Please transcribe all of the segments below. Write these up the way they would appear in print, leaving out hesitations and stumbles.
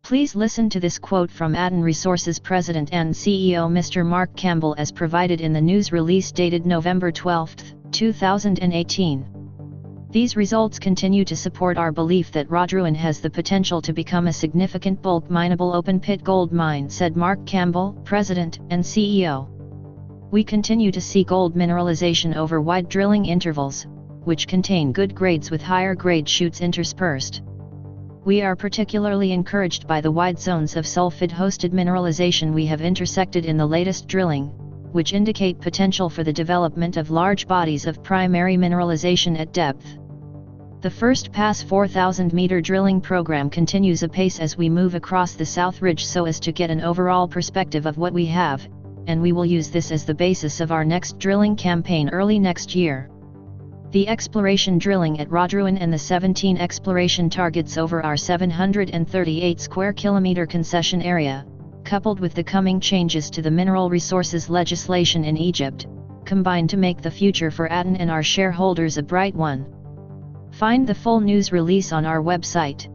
Please listen to this quote from Aton Resources President and CEO Mr. Mark Campbell as provided in the news release dated November 12, 2018. These results continue to support our belief that Rodruin has the potential to become a significant bulk mineable open-pit gold mine, said Mark Campbell, President and CEO. We continue to see gold mineralization over wide drilling intervals, which contain good grades with higher grade shoots interspersed. We are particularly encouraged by the wide zones of sulfide-hosted mineralization we have intersected in the latest drilling, which indicate potential for the development of large bodies of primary mineralization at depth. The first pass 4,000-meter drilling program continues apace as we move across the South Ridge so as to get an overall perspective of what we have, and we will use this as the basis of our next drilling campaign early next year. The exploration drilling at Rodruin and the 17 exploration targets over our 738 square kilometer concession area, coupled with the coming changes to the mineral resources legislation in Egypt, combine to make the future for Aton and our shareholders a bright one. Find the full news release on our website.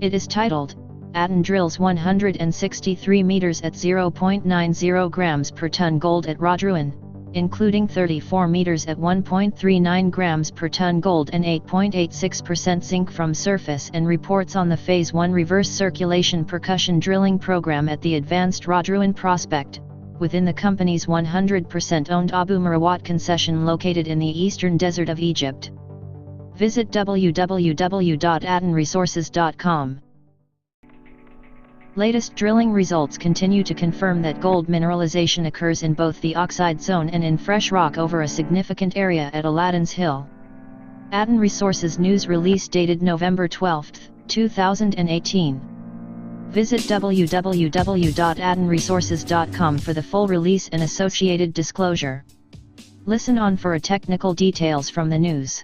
It is titled, Aton drills 163 meters at 0.90 grams per ton gold at Rodruin, including 34 meters at 1.39 grams per ton gold and 8.86% zinc from surface, and reports on the Phase 1 reverse circulation percussion drilling program at the advanced Rodruin prospect, within the company's 100% owned Abu Marawat concession located in the eastern desert of Egypt. Visit www.atonresources.com. Latest drilling results continue to confirm that gold mineralization occurs in both the oxide zone and in fresh rock over a significant area at Aladdin's Hill. Aton Resources news release dated November 12, 2018. Visit www.atonresources.com for the full release and associated disclosure. Listen on for technical details from the news.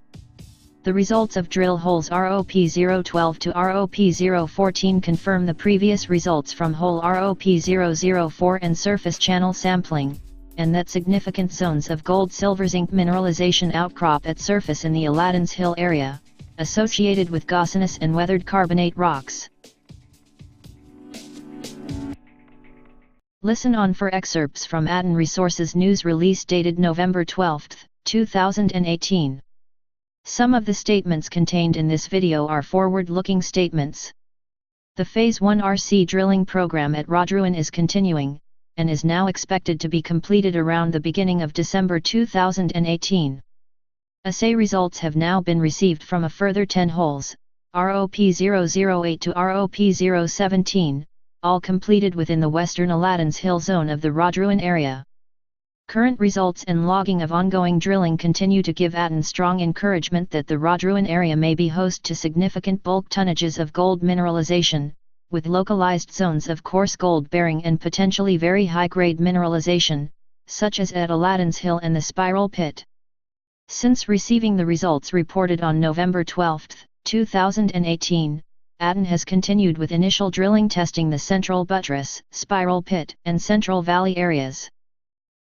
The results of drill holes ROP012 to ROP014 confirm the previous results from hole ROP004 and surface channel sampling, and that significant zones of gold-silver-zinc mineralization outcrop at surface in the Aladdin's Hill area, associated with gossanous and weathered carbonate rocks. Listen on for excerpts from Aton Resources news release dated November 12, 2018. Some of the statements contained in this video are forward-looking statements. The Phase 1 RC drilling program at Rodruin is continuing, and is now expected to be completed around the beginning of December 2018. Assay results have now been received from a further 10 holes, ROP008 to ROP017, all completed within the western Aladdin's Hill zone of the Rodruin area. Current results and logging of ongoing drilling continue to give Aton strong encouragement that the Rodruin area may be host to significant bulk tonnages of gold mineralization, with localized zones of coarse gold-bearing and potentially very high-grade mineralization, such as at Aladdin's Hill and the Spiral Pit. Since receiving the results reported on November 12, 2018, Aton has continued with initial drilling testing the Central Buttress, Spiral Pit, and Central Valley areas.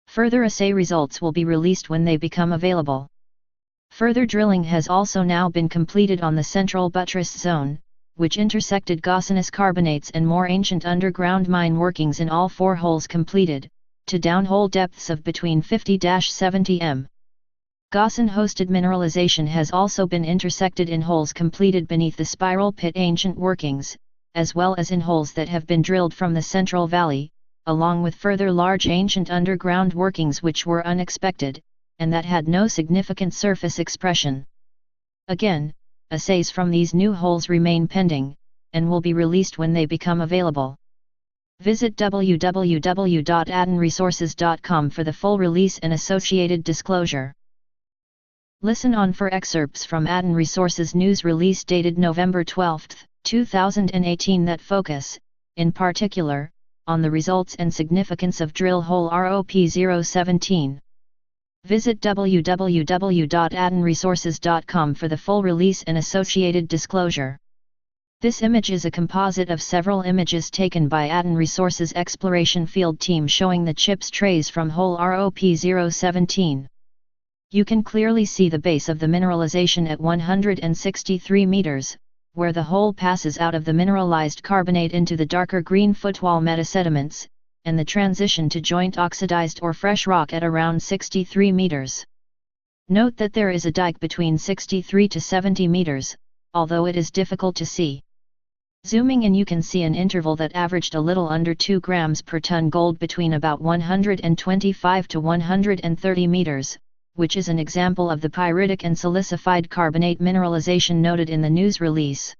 Further assay results will be released when they become available. Further drilling has also now been completed on the Central Buttress zone, which intersected gossanous carbonates and more ancient underground mine workings in all 4 holes completed, to downhole depths of between 50–70 m. Gossan-hosted mineralization has also been intersected in holes completed beneath the Spiral Pit ancient workings, as well as in holes that have been drilled from the Central Valley, along with further large ancient underground workings which were unexpected, and that had no significant surface expression. Again, assays from these new holes remain pending, and will be released when they become available. Visit www.atonresources.com for the full release and associated disclosure. Listen on for excerpts from Aton Resources news release dated November 12, 2018 that focus, in particular, on the results and significance of drill hole ROP017. Visit www.atonresources.com for the full release and associated disclosure. This image is a composite of several images taken by Aton Resources exploration field team showing the chips trays from hole ROP017. You can clearly see the base of the mineralization at 163 meters, where the hole passes out of the mineralized carbonate into the darker green footwall metasediments, and the transition to joint oxidized or fresh rock at around 63 meters. Note that there is a dike between 63 to 70 meters, although it is difficult to see. Zooming in, you can see an interval that averaged a little under 2 grams per ton gold between about 125 to 130 meters, which is an example of the pyritic and silicified carbonate mineralization noted in the news release.